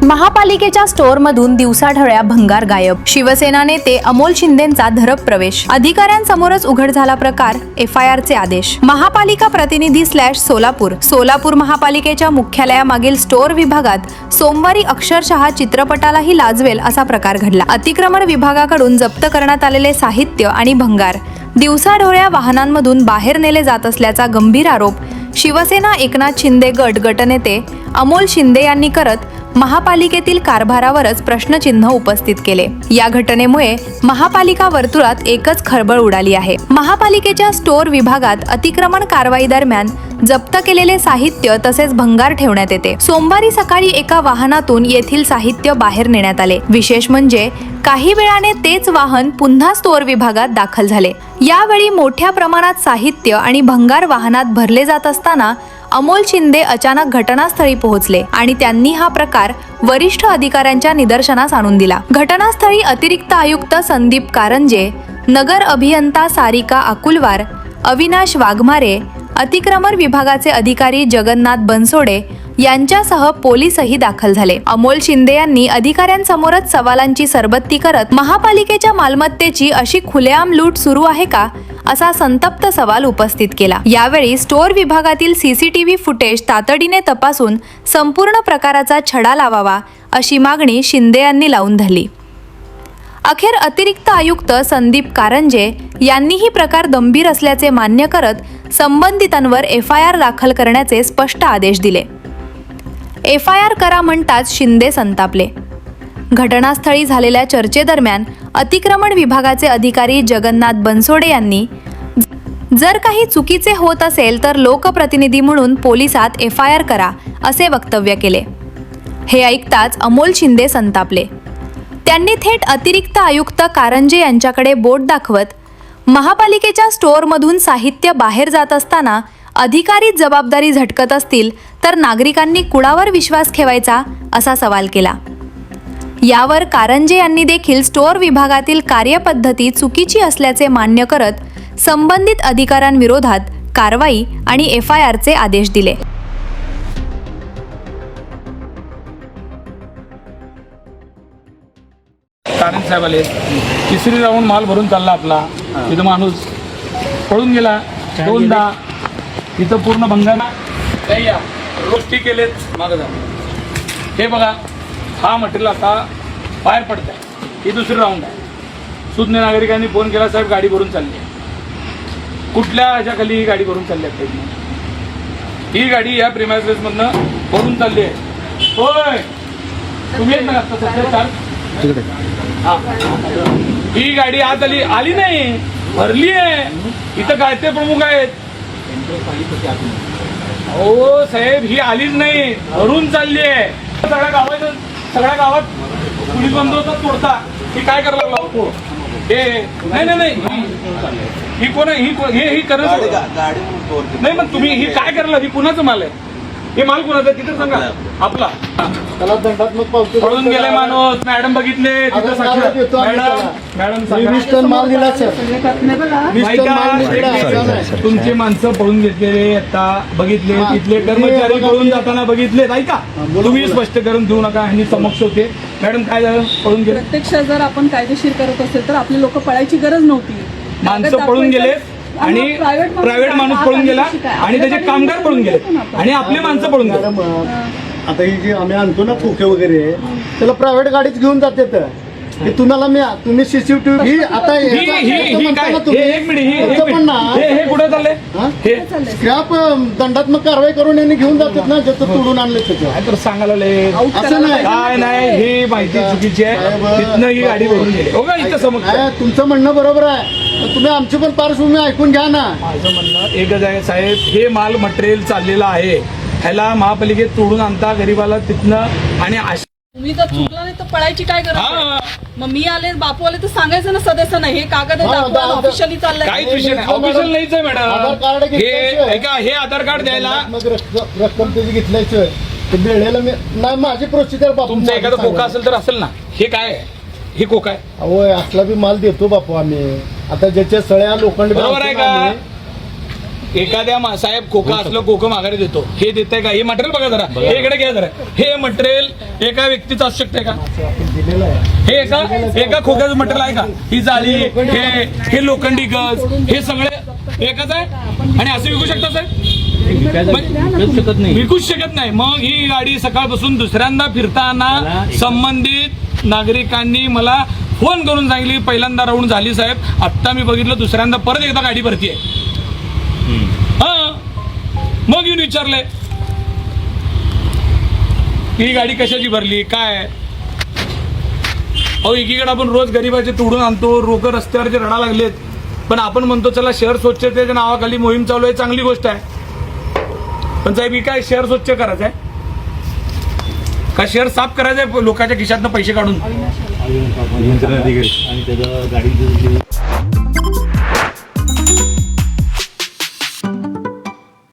महापालिकेच्या स्टोअरमधून दिवसाढवळ्या भंगार गायब. शिवसेना नेते अमोल शिंदेंचा धरप प्रवेश. अधिकाऱ्यांसमोरच उघड झाला प्रकार. FIRचे आदेश. महापालिका प्रतिनिधी /सोलापूर. सोलापूर महापालिकेच्या मुख्यालयामागील स्टोअर विभागात सोमवारी अक्षरशः चित्रपटालाही लाजवेल असा प्रकार घडला. अतिक्रमण विभागाकडून जप्त करण्यात आलेले साहित्य आणि भंगार दिवसाढवळ्या वाहनांमधून बाहेर नेले जात असल्याचा गंभीर आरोप शिवसेना एकनाथ शिंदे गटनेते अमोल शिंदे यांनी करत महापालिकेतील कारभारावरच प्रश्नचिन्ह उपस्थित केले. या घटनेमुळे महापालिका वर्तुळात एकच खळबळ उडाली आहे. महापालिकेच्या स्टोअर विभागात अतिक्रमण कारवाई दरम्यान जप्त केलेले साहित्य तसेच भंगार ठेवण्यात येते. सोमवारी सकाळी एका वाहनातून येथील साहित्य बाहेर नेण्यात आले. विशेष म्हणजे काही वेळाने तेच वाहन पुन्हा स्टोअर विभागात दाखल झाले. यावेळी मोठ्या प्रमाणात साहित्य आणि भंगार वाहनात भरले जात असताना अमोल शिंदे अचानक घटनास्थळी पोहोचले आणि त्यांनी हा प्रकार वरिष्ठ अधिकाऱ्यांच्या निदर्शनास आणून दिला. घटनास्थळी अतिरिक्त आयुक्त संदीप कारंजे, नगर अभियंता सारिका अकुलवार, अविनाश वाघमारे, अतिक्रमण विभागाचे अधिकारी जगन्नाथ बनसोडे यांच्यासह पोलीसही दाखल झाले. अमोल शिंदे यांनी अधिकाऱ्यांसमोरच सवालांची सरबत्ती करत महापालिकेच्या मालमत्तेची अशी खुलेआम लूट सुरू आहे का असा संतप्त सवाल उपस्थित केला. यावेळी स्टोअर विभागातील CCTV फुटेज तातडीने तपासून संपूर्ण प्रकाराचा छडा लावावा अशी मागणी शिंदे यांनी लावून धरली. अखेर अतिरिक्त आयुक्त संदीप कारंजे यांनीही प्रकार गंभीर असल्याचे मान्य करत संबंधितांवर FIR दाखल करण्याचे स्पष्ट आदेश दिले. FIR करा म्हणताच शिंदे संतापले. घटनास्थळी झालेल्या चर्चेदरम्यान अतिक्रमण विभागाचे अधिकारी जगन्नाथ बनसोडे यांनी जर काही चुकीचे होत असेल तर लोकप्रतिनिधी म्हणून पोलिसात FIR करा असे वक्तव्य केले. हे ऐकताच अमोल शिंदे संतापले. त्यांनी थेट अतिरिक्त आयुक्त कारंजे यांच्याकडे बोट दाखवत महापालिकेच्या स्टोअरमधून साहित्य बाहेर जात असताना अधिकारी जबाबदारी झटकत असतील तर नागरिकांनी कुणावर विश्वास ठेवायचा असा सवाल केला. यावर कारंजे यांनी देखील स्टोअर विभागातील कार्यपद्धती चुकीची असल्याचे मान्य करत संबंधित अधिकाऱ्यांविरोधात कारवाई आणि FIRचे आदेश दिले. कारंजे साहेब आले. तिसरी राऊंड माल भरून चालला आपला. तिथं माणूस पळून गेला. दोनदा तिथं पूर्ण भंगार नाही. या गोष्टी केलेत मागं जा. हे बघा, हा मटेरियल आता बाहेर पडत आहे. ही दुसरी राऊंड आहे. सुज्ञ नागरिकांनी फोन केला, साहेब गाडी भरून चालली आहे. कुठल्या ह्याच्याखाली ही गाडी भरून चालली आहे? ही गाडी या प्रेमाइसेसमधनं भरून चालली आहे. होय, तुम्ही येत ना सध्या हां, ही गाडी आत आली नाही, भरली आहे. इथं काय ते प्रमुख आहेत. हो साहेब, ही आलीच नाही, भरून चालली आहे. सगळ्या गावात पोलीस बंदोबस्त तोडता. ही काय करायला लागला? हे नाही ही कोण आहे? ही करत नाही. मग तुम्ही ही काय करायला? ही कुणाचं माल आहे? हे माल कुणाचं तिथं सांगा. आपला त्याला दंडात्मक पावती पळून गेले माणूस. मॅडम बघितले तिथं. मॅडम माल दिला तुमचे माणसं पळून घेतलेले आता बघितले. तिथले कर्मचारी पळून जाताना बघितले. ऐका, तुम्ही स्पष्ट करून देऊ नका. आणि समक्ष होते. मॅडम काय झालं? पळून गेले. प्रत्यक्ष जर आपण कायदेशीर करत असेल तर आपली लोक पळायची गरज नव्हती. माणसं पळून गेले आणि प्रायव्हेट माणूस पळून गेला आणि त्याचे कामगार पळून गेले आणि आपले माणसं पळून गेले. आता ही जी आम्ही आणतो ना खोके वगैरे, त्याला प्रायव्हेट गाडीच घेऊन जाते. हे तुम्हाला तुम्ही CCTV ही आता हे कुठे चाललंय? स्क्रॅप दंडात्मक कारवाई करून यांनी घेऊन जातात ना, जसं तोडून आणले त्याचं. तर सांगायला असं नाही. काय नाही, ही माहिती चुकीची आहे. तिथनं ही गाडी भरून गेली. हो का? इथं समज तुमचं म्हणणं बरोबर आहे. तुम्ही आमची पण पार्श्वभूमी ऐकून घ्या ना. माझं म्हणणं एकच आहे साहेब, हे माल मटेरियल चाललेलं आहे. ह्याला महापालिकेत तोडून आणता गरीबाला तिथनं. आणि तुम्ही जर चुकला नाही तर पळायची काय गरज? मग मी आले, बापू आले तर सांगायचं ना सदस्य नाही. हे कागद ऑफिशियली चाललंय. काहीच विषय नाही. ऑफिशियल नाहीच आहे मॅडम. हे आधार कार्ड द्यायला रक्कम त्याची घेतल्याशिवाय वेळेला मी नाही. माझी प्रोसिजर बापू. तुमचा एखादा कोका असेल तर असेल ना. हे काय आहे? हे कोका आहे. होय, असला बी माल देतो बापू आम्ही. आता ज्याच्या सळ्या लोखंड बरोबर आहे का? एखाद्या साहेब खोका असलं खोकं माघारी देतो, हे देतंय का? हे मटेरियल बघा जरा, हे इकडे घ्या जरा. हे मटेरियल एका व्यक्तीचं असू शकतंय का? हे एका खोक्याचं मटेरियल आहे का? ही जाळी, हे लोखंडी गज, हे सगळे एकच आहे आणि असं विकू शकता साहेब? विकूच शकत नाही. मग ही गाडी सकाळपासून दुसऱ्यांदा फिरताना संबंधित नागरिकांनी मला फोन करून सांगितली, पहिल्यांदा राऊंड झाली साहेब, आत्ता मी बघितलं दुसऱ्यांदा परत एकदा गाडी भरती आहे. हा, मग येऊन विचारलंय ही गाडी कशाची भरली काय? अहो एकीकडे आपण रोज गरिबाचे तोडून आणतो, लोक रस्त्यावरचे रडा लागलेत, पण आपण म्हणतो चला शहर स्वच्छतेच्या नावाखाली मोहीम चालू आहे, चांगली गोष्ट आहे. पण साहेब ही काय शहर स्वच्छ करायचं आहे का? शहर साफ करायचं आहे लोकांच्या खिशातनं पैसे काढून? आणि त्याचा गाडी